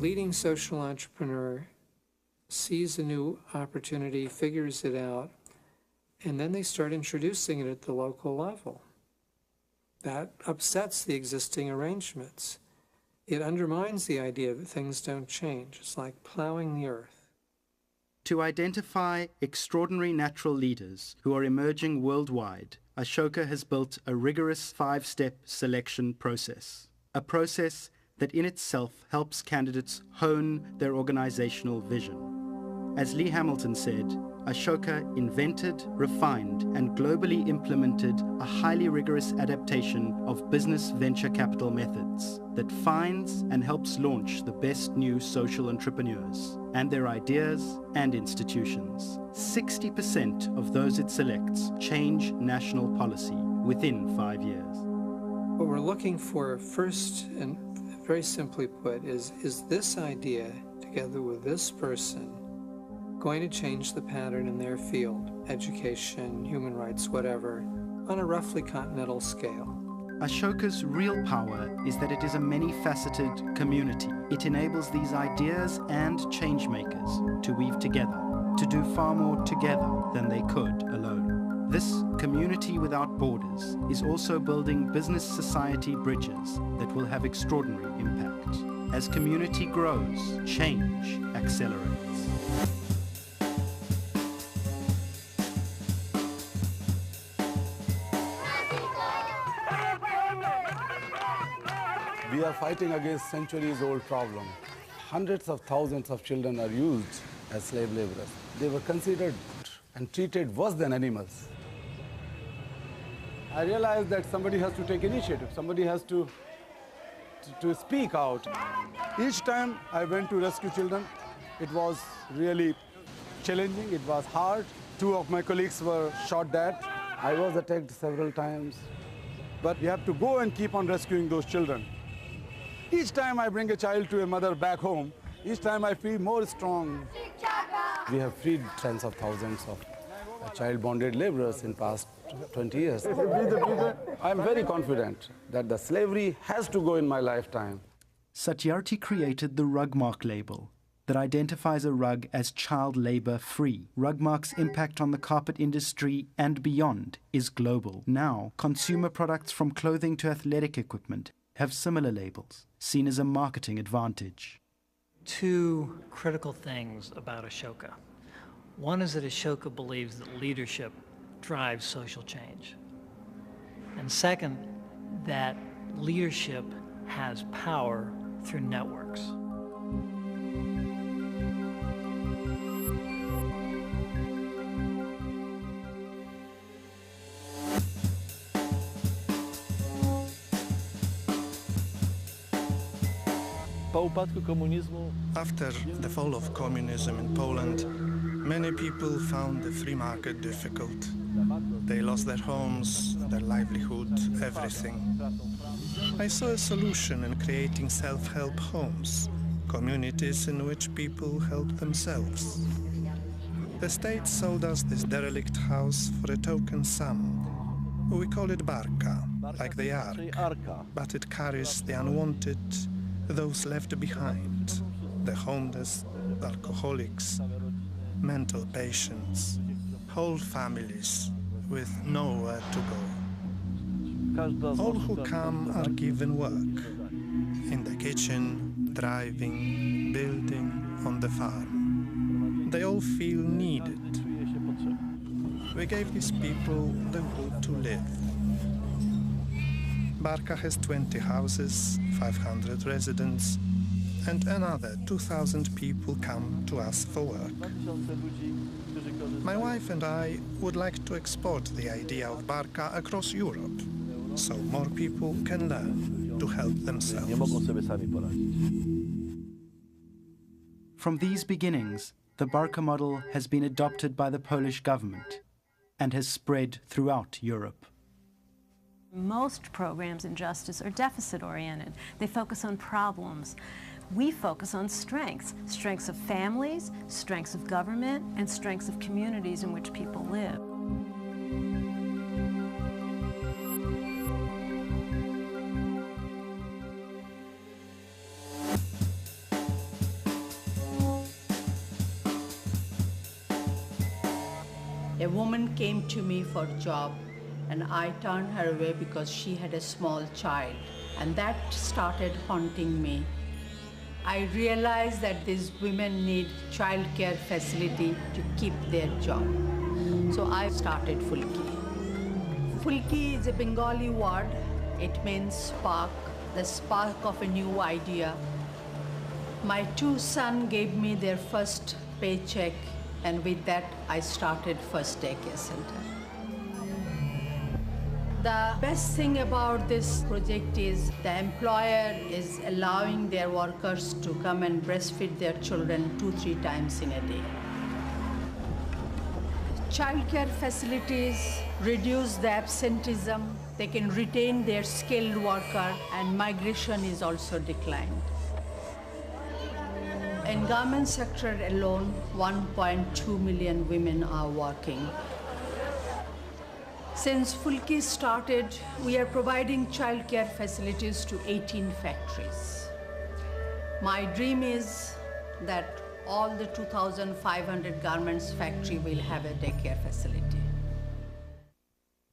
leading social entrepreneur sees a new opportunity, figures it out, and then they start introducing it at the local level. That upsets the existing arrangements. It undermines the idea that things don't change. It's like plowing the earth. To identify extraordinary natural leaders who are emerging worldwide, Ashoka has built a rigorous 5-step selection process, a process that in itself helps candidates hone their organizational vision. As Lee Hamilton said, Ashoka invented, refined, and globally implemented a highly rigorous adaptation of business venture capital methods that finds and helps launch the best new social entrepreneurs and their ideas and institutions. 60% of those it selects change national policy within 5 years. What we're looking for first, and very simply put, is this idea, together with this person, going to change the pattern in their field, education, human rights, whatever, on a roughly continental scale. Ashoka's real power is that it is a many-faceted community. It enables these ideas and changemakers to weave together, to do far more together than they could alone. This community without borders is also building business society bridges that will have extraordinary impact. As community grows, change accelerates. We are fighting against centuries-old problem. Hundreds of thousands of children are used as slave laborers. They were considered and treated worse than animals. I realized that somebody has to take initiative. Somebody has to speak out. Each time I went to rescue children, it was really challenging. It was hard. 2 of my colleagues were shot dead. I was attacked several times. But you have to go and keep on rescuing those children. Each time I bring a child to a mother back home, each time I feel more strong. We have freed tens of thousands of child-bonded laborers in past 20 years. I'm very confident that the slavery has to go in my lifetime. Satyarthi created the Rugmark label that identifies a rug as child labor-free. Rugmark's impact on the carpet industry and beyond is global. Now, consumer products from clothing to athletic equipment have similar labels, seen as a marketing advantage. 2 critical things about Ashoka. One is that Ashoka believes that leadership drives social change. And second, that leadership has power through networks. After the fall of communism in Poland, many people found the free market difficult. They lost their homes, their livelihood, everything. I saw a solution in creating self-help homes, communities in which people help themselves. The state sold us this derelict house for a token sum. We call it Barka, like the Ark, but it carries the unwanted, those left behind, the homeless, alcoholics, mental patients, whole families with nowhere to go. All who come are given work, in the kitchen, driving, building, on the farm. They all feel needed. We gave these people the will to live. Barka has 20 houses, 500 residents, and another 2,000 people come to us for work. My wife and I would like to export the idea of Barka across Europe, so more people can learn to help themselves. From these beginnings, the Barka model has been adopted by the Polish government and has spread throughout Europe. Most programs in justice are deficit-oriented. They focus on problems. We focus on strengths, strengths of families, strengths of government, and strengths of communities in which people live. A woman came to me for a job, and I turned her away because she had a small child, and that started haunting me. I realized that these women need childcare facility to keep their job. So I started Fulki. Fulki is a Bengali word. It means spark, the spark of a new idea. My two sons gave me their first paycheck, and with that I started First Daycare Center. The best thing about this project is the employer is allowing their workers to come and breastfeed their children 2-3 times in a day. Childcare facilities reduce the absenteeism, they can retain their skilled worker, and migration is also declined. In government sector alone, 1.2 million women are working. Since Fulki started, we are providing childcare facilities to 18 factories. My dream is that all the 2,500 garments factory will have a daycare facility.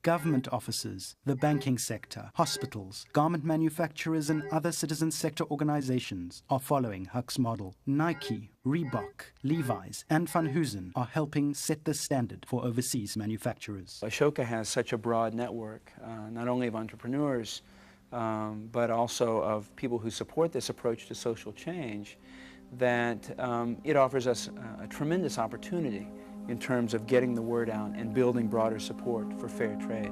Government offices, the banking sector, hospitals, garment manufacturers and other citizen sector organizations are following Huck's model. Nike, Reebok, Levi's and Van Heusen are helping set the standard for overseas manufacturers. Ashoka has such a broad network, not only of entrepreneurs, but also of people who support this approach to social change, that it offers us a tremendous opportunity in terms of getting the word out and building broader support for fair trade.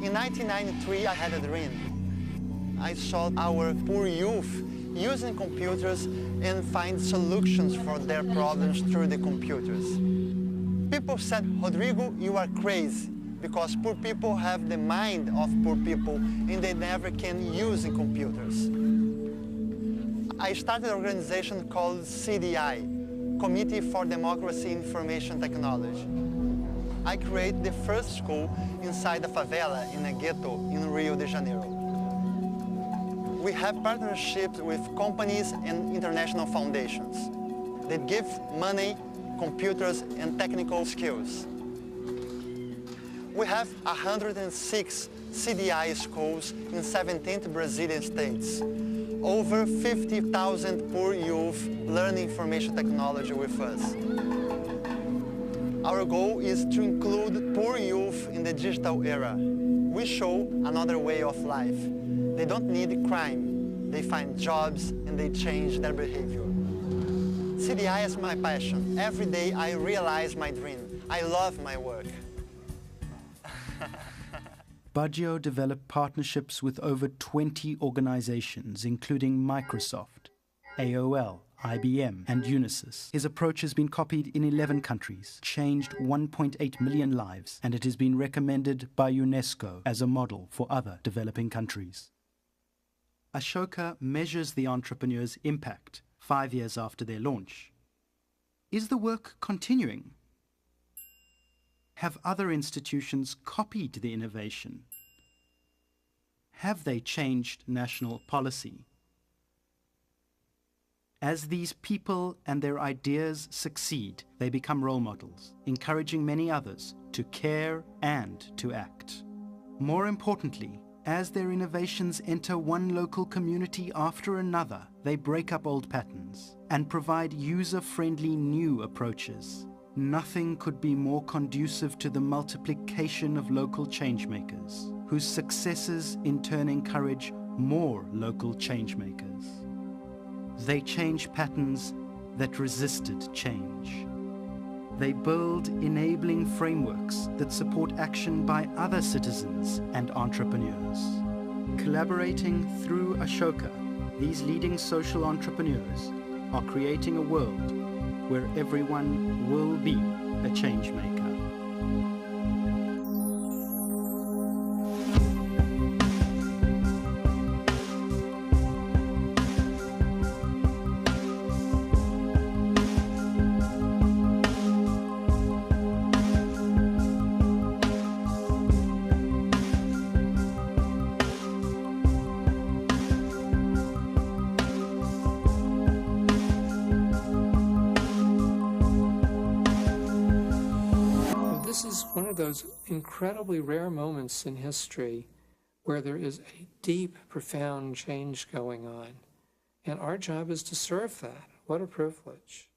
In 1993, I had a dream. I saw our poor youth using computers and find solutions for their problems through the computers. People said, Rodrigo, you are crazy, because poor people have the mind of poor people and they never can use the computers. I started an organization called CDI, Committee for Democracy Information Technology. I created the first school inside the favela in a ghetto in Rio de Janeiro. We have partnerships with companies and international foundations that give money, computers, and technical skills. We have 106 CDI schools in 17 Brazilian states. Over 50,000 poor youth learn information technology with us. Our goal is to include poor youth in the digital era. We show another way of life. They don't need crime. They find jobs and they change their behavior. CDI is my passion. Every day I realize my dream. I love my work. Baggio developed partnerships with over 20 organizations, including Microsoft, AOL, IBM, and Unisys. His approach has been copied in 11 countries, changed 1.8 million lives, and it has been recommended by UNESCO as a model for other developing countries. Ashoka measures the entrepreneur's impact 5 years after their launch. Is the work continuing? Have other institutions copied the innovation? Have they changed national policy? As these people and their ideas succeed, they become role models, encouraging many others to care and to act. More importantly, as their innovations enter one local community after another, they break up old patterns and provide user-friendly new approaches. Nothing could be more conducive to the multiplication of local changemakers, whose successes in turn encourage more local changemakers. They change patterns that resisted change. They build enabling frameworks that support action by other citizens and entrepreneurs. Collaborating through Ashoka, these leading social entrepreneurs are creating a world where everyone will be a change maker. one of those incredibly rare moments in history where there is a deep, profound change going on. And our job is to serve that. What a privilege.